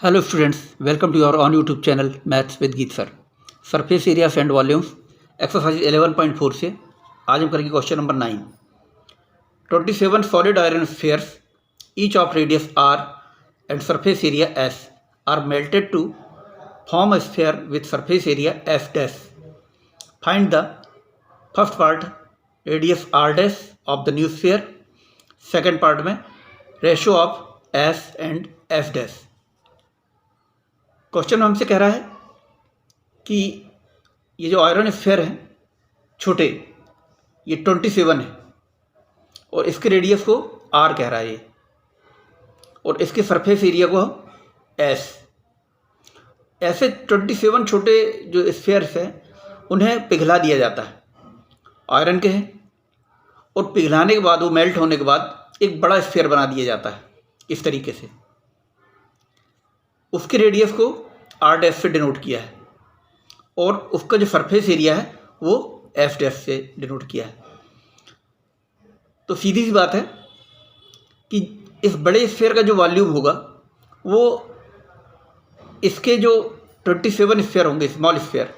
Hello students, welcome to your on YouTube channel Maths with Geet Sir. Surface areas and volumes exercise 11.4 से आज हम करेंगे question number 9. 27 solid iron spheres each of radius r and surface area s are melted to form a sphere with surface area s dash. Find the first part radius r dash of the new sphere. Second part में ratio of s and s dash. Question हमसे कह रहा है कि ये जो iron sphere है छोटे, ये 27 है और इसके रेडियस को r कह रहा है ये, और इसके सरफेस एरिया को s. ऐसे 27 छोटे जो स्फीयर्स हैं उन्हें पिघला दिया जाता है, आयरन के हैं, और पिघलाने के बाद वो मेल्ट होने के बाद एक बड़ा स्फीयर बना दिया जाता है इस तरीके से. उसके रेडियस को r डैश से डिनोट किया है और उसका जो सरफेस एरिया है वो s डैश से डिनोट किया है. तो सीधी सी बात है कि इस बड़े स्फीयर का जो वॉल्यूम होगा वो इसके जो 27 स्फीयर होंगे, स्मॉल स्फीयर,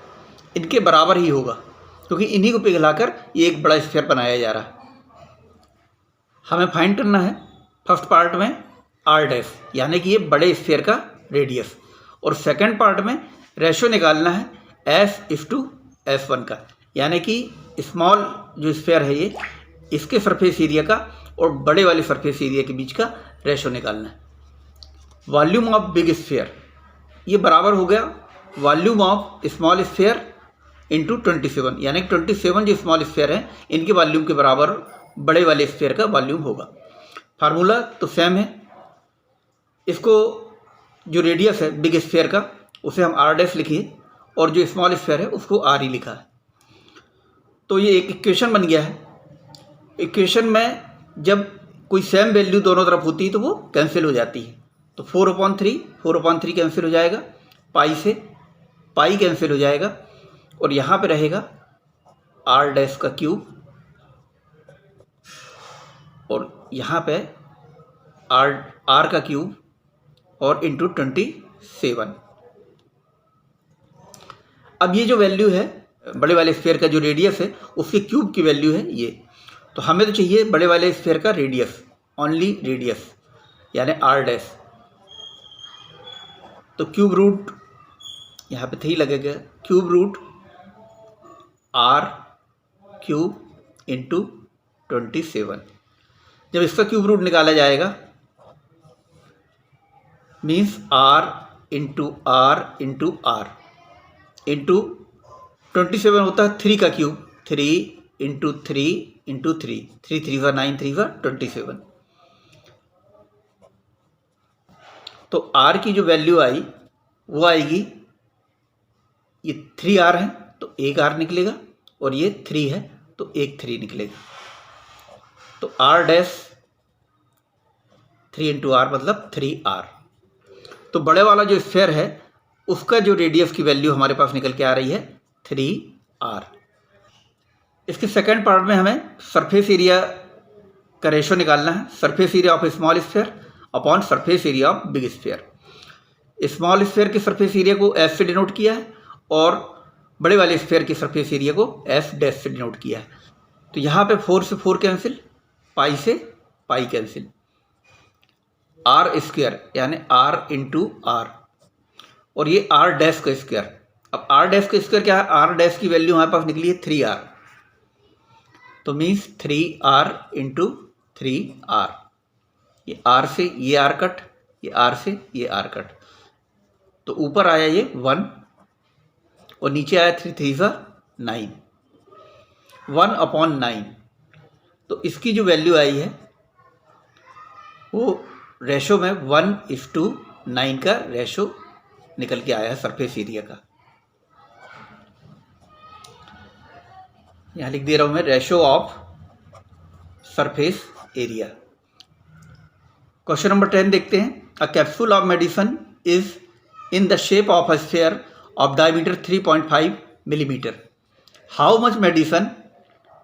इनके बराबर ही होगा, क्योंकि इन्हीं को पिघलाकर ये एक बड़ा स्फीयर बनाया जा रहा है. हमें फाइंड करना है फर्स्ट पार्ट में r डैश, यानी कि ये बड़े स्फीयर का रेडियस, और सेकंड पार्ट में रेशो निकालना है s:s1 का, यानी कि स्मॉल जो स्फीयर है ये, इसके सरफेस एरिया का और बड़े वाले सरफेस एरिया के बीच का रेशो निकालना है. वॉल्यूम ऑफ बिग स्फीयर ये बराबर हो गया volume of small sphere into 27, यानी कि 27 जो स्मॉल स्फीयर हैं इनके वॉल्यूम के बराबर बड़े वाले स्फीयर का वॉल्यूम होगा. फार्मूला तो सेम है. इसको जो रेडियस है बिग स्फीयर का उसे हम r डैश लिखिए और जो स्मॉल स्फीयर है उसको r ही लिखा है. तो ये एक इक्वेशन बन गया है. इक्वेशन में जब कोई सेम वैल्यू दोनों तरफ होती है तो वो कैंसिल हो जाती है. तो 4/3 कैंसिल हो जाएगा, पाई से पाई कैंसिल हो जाएगा, और यहाँ पे रहेगा r डैश का क्यूब, और यहाँ पे r का क्यूब और इंटू 27. अब ये जो वैल्यू है बड़े वाले स्फीयर का जो रेडियस है उसके क्यूब की वैल्यू है ये. तो हमें तो चाहिए बड़े वाले स्फीयर का रेडियस, ओनली रेडियस, यानी r डैश. तो क्यूब रूट यहाँ पे 3 लगेगा, cube root r cube into 27. जब इसका क्यूब रूट निकाला जाएगा means r into r into r into 27 होता है 3 का क्यूब, 3 इंटू 3 इंटू 3, 3 3 9, 3 27. तो r की जो वैल्यू आई वो आएगी, ये 3r है तो एक r निकलेगा, और ये 3 है तो एक 3 निकलेगा. तो r डैश 3 इंटू r मतलब 3r. तो बड़े वाला जो स्फीयर है उसका जो रेडियस की वैल्यू हमारे पास निकल के आ रही है 3r. इसके सेकंड पार्ट में हमें सरफेस एरिया का रेशो निकालना है. Surface area of small sphere upon surface area of big sphere. Small sphere के सरफेस एरिया को s से डिनोट किया है और बड़े वाले स्फीयर के सरफेस एरिया को s डैश से डिनोट किया है. तो यहाँ पे 4 से 4 कैंसिल, पाई से पाई कैंसिल, r स्क्वायर यानी r इंटू r, और ये r डैश का स्क्वायर. अब r डैश का स्क्वायर क्या है, r डैश की वैल्यू हमारे पास निकली है 3r, तो मीन्स 3r इंटू 3r. ये r से ये r कट, ये r से ये r कट, तो ऊपर आया ये 1 और नीचे आया 3 3 9, 1/9. तो इसकी जो वैल्यू आई है वो रेशो में 1:9 का रेशो निकल के आया है सरफेस एरिया का. यहाँ लिख दे रहा हूँ मैं ratio of surface area. Question number 10 देखते हैं. A capsule of medicine is in the shape of a sphere of diameter 3.5 millimetre. How much medicine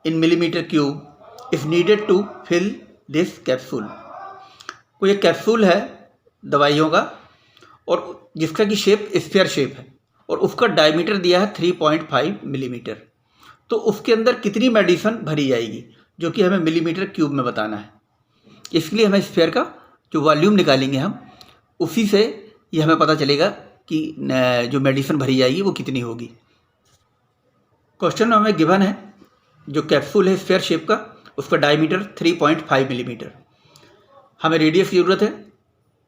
in millimetre cube is needed to fill this capsule. कोई एक capsule है दवाइयों का और जिसका कि शेप स्फीयर शेप है और उसका डायमीटर दिया है 3.5 मिलीमीटर। तो उसके अंदर कितनी मेडिसिन भरी जाएगी जो कि हमें मिलीमीटर क्यूब में बताना है। इसलिए हमें स्फीयर का जो वॉल्यूम निकालेंगे हम, उसी से ये हमें पता चलेगा कि जो मेडिसिन भरी जाएगी वो कितनी होगी। क्वेश्चन में हमें गिवन है जो कैप्सूल है स्फीयर शेप का, उसका डायमीटर 3.5 मिलीमीटर। हमें रेडियस की ज़रूरत है,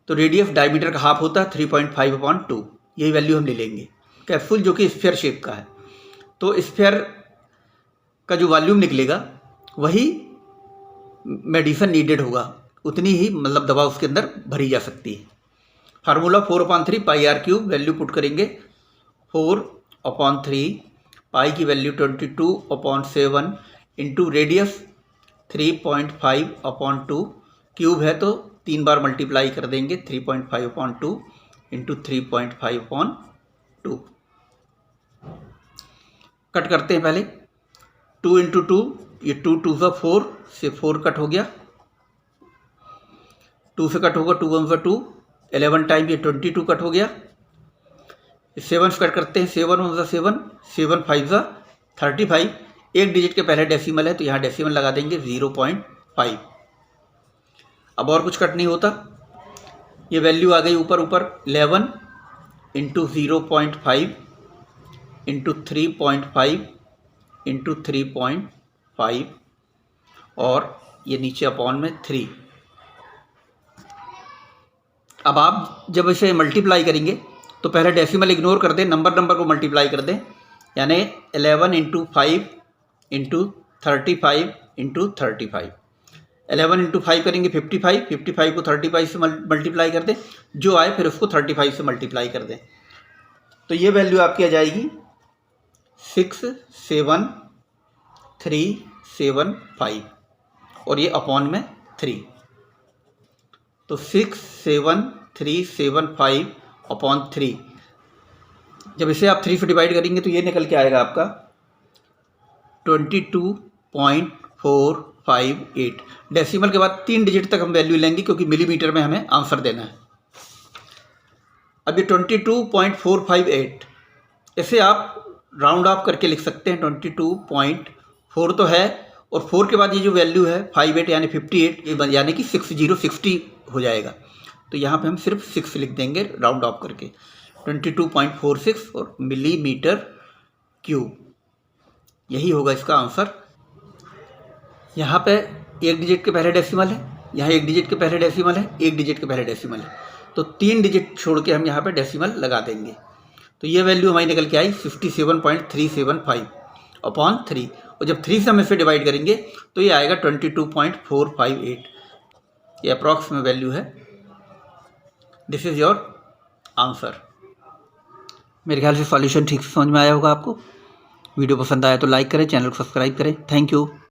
तो रेडियस डायमीटर का हाफ होता है 3.5/2। यही वैल्यू हम ले लेंगे। कैप्सूल जो कि स्फीयर शेप का है, तो स्फीयर का जो वॉल्यूम निकलेगा वही मेडिसिन नीडेड होगा, उतनी ही मतलब दवा उसके अंदर भरी जा सकती है। Formula 4/3 pi r cube, value put करेंगे 4/3, पाई की वैल्यू 22/7 इंटू रेडियस 3.5/2, क्यूब है तो 3 बार मल्टीप्लाई कर देंगे 3.5/2 इंटू 3.5/2। कट करते हैं पहले 2 इंटू 2, ये 2 2 सा 4 से 4 कट हो गया, 2 से कट होगा 2 1 सा 2, 11 टाइम ये 22 कट हो गया। 7 से कट करते हैं 7 1 सा 7, 7 5 सा 35। एक डिजिट के पहले डेसिमल है तो यहाँ डेसिमल लगा देंगे 0.5। अब और कुछ कट नहीं होता, ये वैल्यू आ गई ऊपर ऊपर 11 इंटू 0.5 इंटू 3.5 इंटू 3.5 और ये नीचे अपॉन में 3। अब आप जब इसे मल्टीप्लाई करेंगे तो पहले डेसिमल इग्नोर कर दें, नंबर को मल्टीप्लाई कर दें, यानी 11 इंटू 5 इंटू 35 इंटू 35। 11 इंटू 5 करेंगे 55, 55 को 35 से मल्टीप्लाई कर दें, जो आए फिर उसको 35 से मल्टीप्लाई कर दें। तो ये वैल्यू आपकी आ जाएगी 67375 और ये अपॉन में 3। तो 67375 अपॉन 3, जब इसे आप 3 से डिवाइड करेंगे तो ये निकल के आएगा आपका 22.458। डेसिमल के बाद 3 डिजिट तक हम वैल्यू लेंगे क्योंकि मिलीमीटर में हमें आंसर देना है। अब ये 22.458, इसे आप राउंड ऑफ करके लिख सकते हैं 22.4 तो है, और 4 के बाद ये जो वैल्यू है 58 यानी 58, यानी कि 60 हो जाएगा। तो यहाँ पे हम सिर्फ 6 लिख देंगे राउंड ऑफ करके, 22.46 और मिलीमीटर क्यूब, यही होगा इसका आंसर। यहाँ पे एक डिजिट के पहले डेसिमल है, यहाँ एक डिजिट के पहले डेसिमल है, एक डिजिट के पहले डेसिमल है, तो 3 डिजिट छोड़ के हम यहाँ पे डेसिमल लगा देंगे। तो ये वैल्यू हमारी निकल के आई 57.375 अपॉन 3, और जब 3 से हम इसे डिवाइड करेंगे तो ये आएगा 22.458। ये अप्रॉक्स में वैल्यू है। This is your answer. मेरे ख्याल से सॉल्यूशन ठीक से समझ में आया होगा आपको। वीडियो पसंद आया तो लाइक करें, चैनल को सब्सक्राइब करें। Thank you.